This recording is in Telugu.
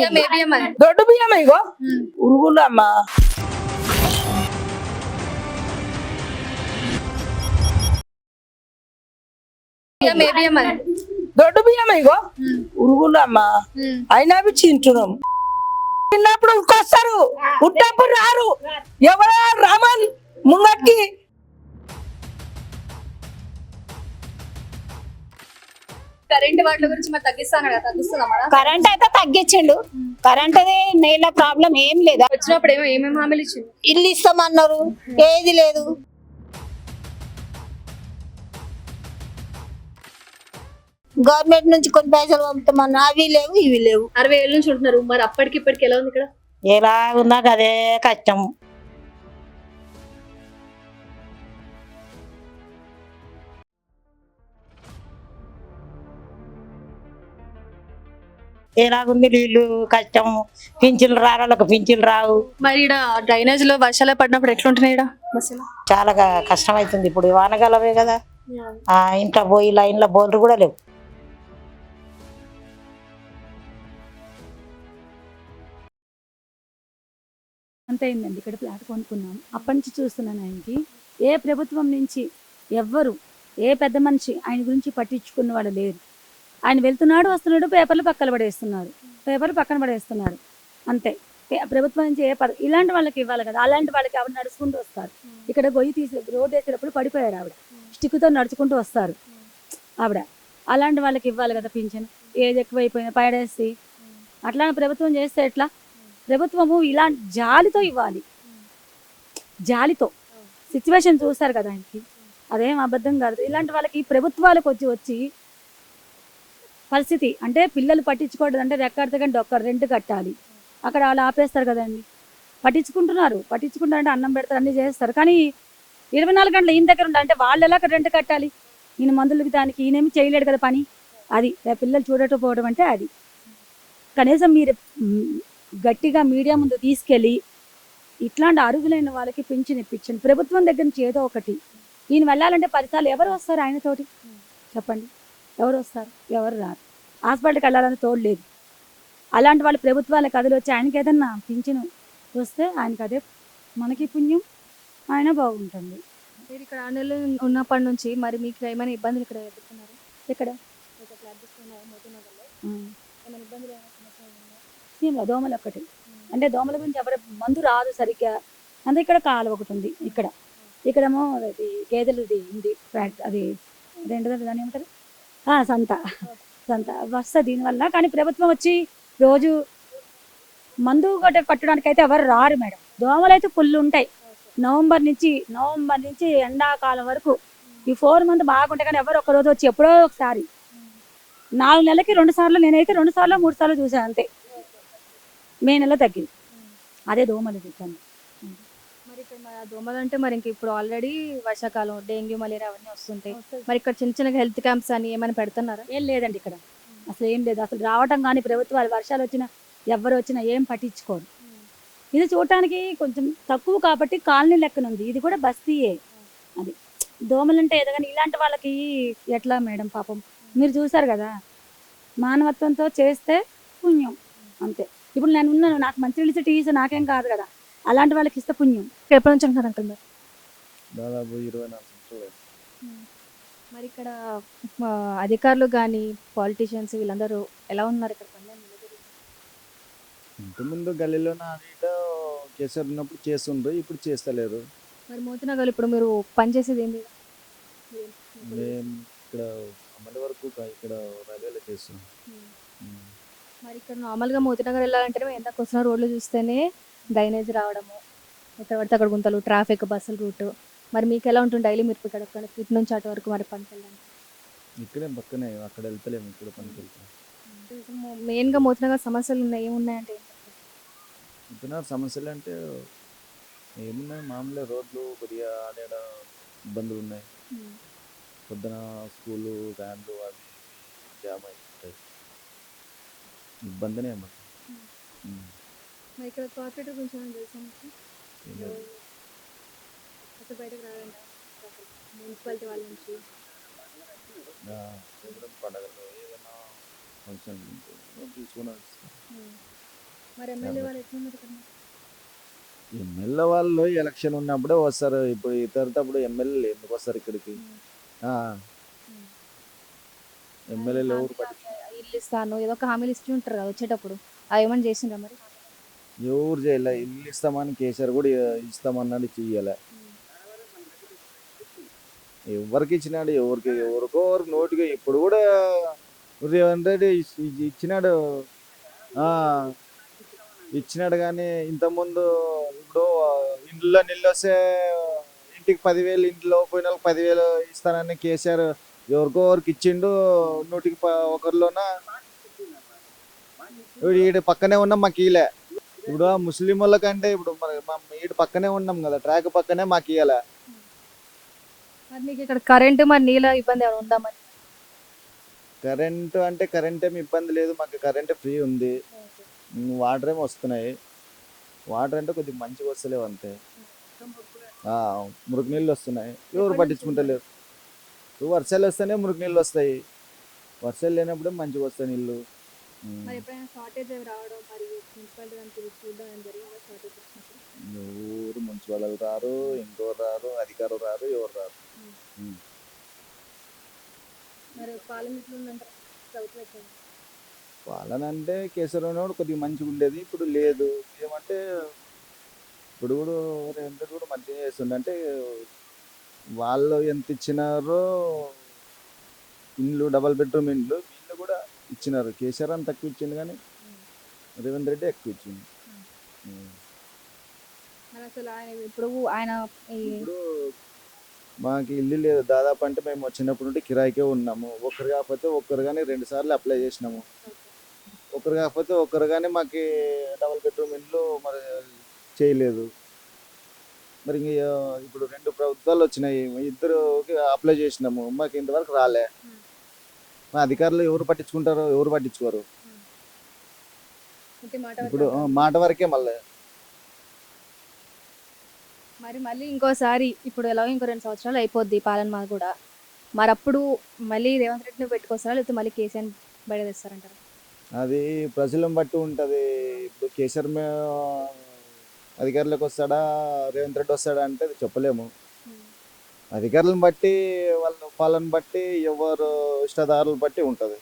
దొడ్డు బియ్యం ఇగో ఉరుగులు అమ్మా. దొడ్డు బియ్యం ఇగో ఉరుగులు అమ్మా. అయినా అవి తింటున్నాం. తిన్నప్పుడు ఉరికొస్తారు, ఉట్టప్పుడు రారు. ఎవరా రామన్ ముంగట్కి కరెంట్ వాటి గురించి మరి తగ్గిస్తాను కదా, తగ్గిస్తుందా? కరెంట్ అయితే తగ్గించిండు. కరెంట్ అది నీళ్ళ ప్రాబ్లం ఏం లేదు. వచ్చినప్పుడు ఏమేమి హామీలు ఇచ్చిండు? ఇల్లు ఇస్తామన్నారు, ఏది లేదు. గవర్నమెంట్ నుంచి కొన్ని పైసలు పంపుతామన్నా, అవి లేవు ఇవి లేవు. 60 ఏళ్ళ నుంచి ఉంటున్నారు, మరి అప్పటికి ఇప్పటికి ఎలా ఉంది ఇక్కడ? ఎలా ఉన్నా అదే కష్టం. ఎలాగుంది నీళ్ళు కష్టం. పింఛన్లు రాళ్ళకు పింఛన్లు రావు. మరి ఇక్కడ డ్రైనేజ్ లో వర్షాలు పడినప్పుడు ఎట్లుంటున్నాయి ఇక్కడ బస్సులో? చాలా కష్టం అవుతుంది. ఇప్పుడు వానకాలమే కదా, ఇంట్లో పోయి లైన్లో బోర్లు కూడా లేవు. అంత అయిందండి. ఇక్కడ ఫ్లాట్ కొనుక్కున్నాం, అప్పటి నుంచి చూస్తున్నాను ఆయనకి ఏ ప్రభుత్వం నుంచి ఎవ్వరు ఏ పెద్ద మనిషి ఆయన గురించి పట్టించుకున్న వాళ్ళు లేరు. ఆయన వెళ్తున్నాడు వస్తున్నాడు, పేపర్లు పక్కన పడేస్తున్నారు అంతే. ప్రభుత్వం నుంచి ఇలాంటి వాళ్ళకి ఇవ్వాలి కదా, అలాంటి వాళ్ళకి ఆవిడ నడుచుకుంటూ వస్తారు. ఇక్కడ గొయ్యి తీసి రోడ్డు వేసేటప్పుడు పడిపోయారు ఆవిడ, స్టిక్తో నడుచుకుంటూ వస్తారు ఆవిడ. అలాంటి వాళ్ళకి ఇవ్వాలి కదా పింఛన్. ఏది ఎక్కువైపోయినా పడేసి అట్లా ప్రభుత్వం చేస్తే ఎట్లా? ప్రభుత్వము ఇలాంటి జాలితో ఇవ్వాలి, జాలితో. సిచ్యువేషన్ చూస్తారు కదా ఆయనకి, అదేం అబద్ధం కాదు. ఇలాంటి వాళ్ళకి ప్రభుత్వాలకు వచ్చి పరిస్థితి అంటే పిల్లలు పట్టించుకోవడం అంటే రెక్కడితే డొక్కరు రెంట్ కట్టాలి, అక్కడ వాళ్ళు ఆపేస్తారు కదండి. పట్టించుకుంటారంటే అన్నం పెడతారు, అన్నీ చేస్తారు. కానీ 24 గంటలు ఈయన దగ్గర ఉండాలి అంటే వాళ్ళు ఎలా రెంట్ కట్టాలి? ఈయన మందులకి దానికి ఈయనేమి చేయలేడు కదా పని. అది పిల్లలు చూడటపోవడం అంటే అది. కనీసం మీరు గట్టిగా మీడియా ముందు తీసుకెళ్ళి ఇట్లాంటి అరుగులైన వాళ్ళకి పింఛన్ ఇప్పించండి ప్రభుత్వం దగ్గర నుంచి. ఏదో ఒకటి ఈయన వెళ్ళాలంటే 10 సార్లు ఎవరు వస్తారు ఆయనతోటి చెప్పండి? ఎవరు వస్తారు? ఎవరు రారు. హాస్పిటల్కి వెళ్ళాలని తోడలేదు. అలాంటి వాళ్ళు ప్రభుత్వాల కథలు వచ్చి ఆయనకి ఏదన్నా పింఛను వస్తే ఆయనకి అదే మనకి పుణ్యం, ఆయన బాగుంటుంది. మీరు ఇక్కడ 6 నెలలు ఉన్నప్పటి నుంచి మరి మీకు ఏమైనా ఇబ్బందులు ఇక్కడ ఎదుర్కొన్నారు? ఇక్కడ ఏం దోమలు ఒక్కటి అంటే దోమల గురించి ఎవరు మందు రాదు సరిగ్గా. అంటే ఇక్కడ కాలువ ఒకటి ఉంది, ఇక్కడేమో అది గేదెలది ఉంది ఫ్యాక్ట్, అది రెండోది దాని ఏమంటారు సంత వస్తుంది దీనివల్ల. కానీ ప్రభుత్వం వచ్చి రోజు మందు కట్టడానికి అయితే ఎవరు రారు మేడం. దోమలు అయితే ఫుల్ ఉంటాయి. నవంబర్ నుంచి ఎండాకాలం వరకు ఈ 4 మంత్ బాగుంటాయి. కానీ ఎవరు ఒక్కరోజు వచ్చి ఎప్పుడో ఒకసారి 4 నెలలకి 2 సార్లు, నేనైతే 2 సార్లు 3 సార్లు చూసాను అంతే. మే నెల తగ్గింది. అదే దోమలు చూసాను. మరి ఇక్కడ దోమలు అంటే మరి ఇంక ఇప్పుడు ఆల్రెడీ వర్షాకాలం, డెంగ్యూ మలేరియా అవన్నీ వస్తుంటాయి. మరి ఇక్కడ చిన్న హెల్త్ క్యాంప్స్ అని ఏమైనా పెడుతున్నారా? ఏం లేదండి ఇక్కడ, అసలు ఏం లేదు. అసలు రావటం కానీ ప్రభుత్వాలు వర్షాలు వచ్చినా ఎవరు వచ్చినా ఏం పట్టించుకోరు. ఇది చూడటానికి కొంచెం తక్కువ కాబట్టి కాలనీ లెక్కనుంది. ఇది కూడా బస్తీయే. అది దోమలంటే ఏదో కానీ ఇలాంటి వాళ్ళకి ఎట్లా మేడం పాపం? మీరు చూసారు కదా, మానవత్వంతో చేస్తే పుణ్యం అంతే. ఇప్పుడు నేను ఉన్నాను, నాకు మంచి తెలిసి టీవీ నాకేం కాదు కదా, అలాంటి వాళ్ళకి ఇస్తే పుణ్యం. ఎప్పటి నుంచి అంటున్నారు అంకుల్ మీరు? దాదాపు 24 సంవత్సరాలు. మరి ఇక్కడ అధికారులు కానీ పాలిటీషియన్స్ వీళ్ళందరూ ఎలా ఉన్నారు ఇక్కడ? ఇంతకుముందు గల్లీలో కేసీఆర్ ఉన్నప్పుడు చేస్తుండ్రు, ఇప్పుడు చేస్తలేరు. మరి మోతినగర్ ఇప్పుడు మీరు పనిచేసేది ఏంటి? మేము ఇక్కడ అమ్మడి వరకు ఇక్కడ రైల్వేలో చేస్తున్నాం. మరి ఇక్కడ నార్మల్గా మోతినగర్ వెళ్ళాలంటే ఎంతకు వస్తున్న రోడ్లు చూస్తేనే డ్రైనేజ్ రావడము, ఎక్కడ పడితే అక్కడ గుంతలు, ట్రాఫిక్, బస్సుల రూట్. మరి మీకు ఎలా ఉంటుంది డైలీ మీరు ఇక్కడ ఇటు నుంచి అటు వరకు మరి పనికి వెళ్ళడానికి? ఇక్కడే పక్కనే, అక్కడ వెళ్తలేము, ఇక్కడ పనికి వెళ్తాం. మెయిన్గా మోతినగర్ సమస్యలు ఉన్నాయి, ఏమున్నాయంటే? మోతినగర్ సమస్యలు అంటే ఏమున్నాయి, మామూలుగా రోడ్లు కొద్దిగా ఆడ ఇబ్బందులు ఉన్నాయి. పొద్దున స్కూలు వ్యాన్లు అవి జామ్ అవుతాయి, ఇబ్బందినే అన్నమాట. మరి ఇక్కడ కార్పొరేటర్ గురించి ఏమైనా తెలుసా మీకు? అసలు బయటకు రాదంట మున్సిపాలిటీ వాళ్ళ నుంచి. పండుగలు ఏదైనా ఫంక్షన్ తీసుకుని మరి ఎమ్మెల్యే వాళ్ళు ఎట్లున్నారు ఇక్కడ? ఎమ్మెల్యే వాళ్ళు ఎలక్షన్ ఉన్నప్పుడే వస్తారు. ఇప్పుడు ఇతరుతప్పుడు ఎమ్మెల్యేలు ఎందుకు వస్తారు ఇక్కడికి? ఆ, ఎమ్మెల్యేలు ఎవరు పట్టించుకోరు. ఇల్లు ఇస్తాను ఏదో ఒక హామీలు ఇస్తూ ఉంటారు కదా వచ్చేటప్పుడు, అవి ఏమైనా చేసిండ్రా మరి? ఎవరు చేయలే. ఇల్లు ఇస్తామని కేసీఆర్ కూడా ఇస్తామన్నాడు, చెయ్యాలి. ఎవరికి ఇచ్చినాడు? ఎవరికో నోటికి ఇప్పుడు కూడా రేవంత్ రెడ్డి ఇచ్చినాడు. ఆ, ఇచ్చినాడు కానీ ఇంతకుముందు ఇప్పుడు ఇంట్లో నీళ్ళు వస్తే ఇంటికి 10,000, ఇంట్లో పోయిన వాళ్ళకి 10,000 ఇస్తానని కేసీఆర్ ఎవరికి ఇచ్చిండు. నూటికి ఒకరిలోన ఇప్పుడు ఈడ పక్కనే ఉన్నాం, మాకు ఇలే. ఇప్పుడు ముస్లిం వాళ్ళకంటే ఇప్పుడు మరి ఈడ పక్కనే ఉన్నాం కదా, ట్రాక్ పక్కనే మాకు ఇయ్యాలే. మరి మీకు ఇక్కడ కరెంటు మరి నీళ్ళ ఇబ్బంది ఏమైనా ఉందా మరి? కరెంటు అంటే కరెంట్ ఏమి ఇబ్బంది లేదు, మాకు కరెంట్ ఫ్రీ ఉంది. వాటర్ ఏమి వస్తున్నాయి. వాటర్ అంటే కొద్దిగా మంచిగా వస్తలేవు అంతే. మురికి నీళ్ళు వస్తున్నాయి, ఎవరు పట్టించుకుంటలేరు. వర్షాలు వస్తేనే మురికి నీళ్ళు వస్తాయి, వర్షాలు లేనప్పుడే మంచిగా వస్తాయి నీళ్ళు. మరి ఎప్పుడైనా షార్టేజ్ అవి రావడం మరి మున్సిపాలిటీ దానికి చూడడం ఏం జరిగిందా? షార్టేజ్ వచ్చినప్పుడు ఎవరు మున్సిపల్ రారు, ఇంకోరు రారు, అధికారులు రారు, ఎవరు రారు. మరి పాలన ఎట్లుందంటారు ప్రభుత్వం ఎట్లా? పాలన అంటే కేసీఆర్ ఉన్నప్పుడు కొద్దిగా మంచిగా ఉండేది, ఇప్పుడు లేదు. ఏమంటే ఇప్పుడు కూడా రేవంత్ రెడ్డి కూడా మంచిగా చేస్తుండే. అంటే వాళ్ళు ఎంత ఇచ్చినారో ఇండ్లు, డబల్ బెడ్రూమ్ ఇండ్లు వీళ్ళు కూడా ఇచ్చినారు. కేసీఆర్ అని తక్కువ ఇచ్చింది కానీ రేవంత్ రెడ్డి ఎక్కువ ఇచ్చింది. మరి అసలు ఆయన ఇప్పుడు ఆయన ఇప్పుడు మాకు ఇల్లు లేదు దాదాపు. అంటే మేము వచ్చినప్పుడు నుండి కిరాయికే ఉన్నాము. ఒకరు కాకపోతే ఒకరు కానీ 2 సార్లు అప్లై చేసినాము. ఒకరు కాకపోతే ఒకరు కానీ మాకు డబల్ బెడ్రూమ్ ఇండ్లు మరి చేయలేదు. మరి ఇప్పుడు 2 ప్రభుత్వాలు వచ్చినాయి, ఇద్దరుకి అప్లై చేసినాము, మాకు ఇంతవరకు రాలే. మా అధికారులు ఎవరు పట్టించుకుంటారో? ఎవరు పట్టించుకోరు. ఇప్పుడు మాట వరకే మళ్ళీ. మరి మళ్ళీ ఇంకోసారి ఇప్పుడు ఎలాగో ఇంకో 2 సంవత్సరాలు అయిపోద్ది పాలన మాది కూడా, మరి అప్పుడు మళ్ళీ రేవంత్ రెడ్డిని పెట్టుకొస్తారా లేకపోతే మళ్ళీ కేసీఆర్ బయట తెస్తారంటారు? అది ప్రజలను బట్టి ఉంటుంది. ఇప్పుడు కేసీఆర్ అధికారులకు వస్తాడా, రేవంత్ రెడ్డి వస్తాడా అంటే అది చెప్పలేము. అధికారులను బట్టి, వాళ్ళ పాలన బట్టి, ఎవరు ఇష్టదారులను బట్టి ఉంటుంది.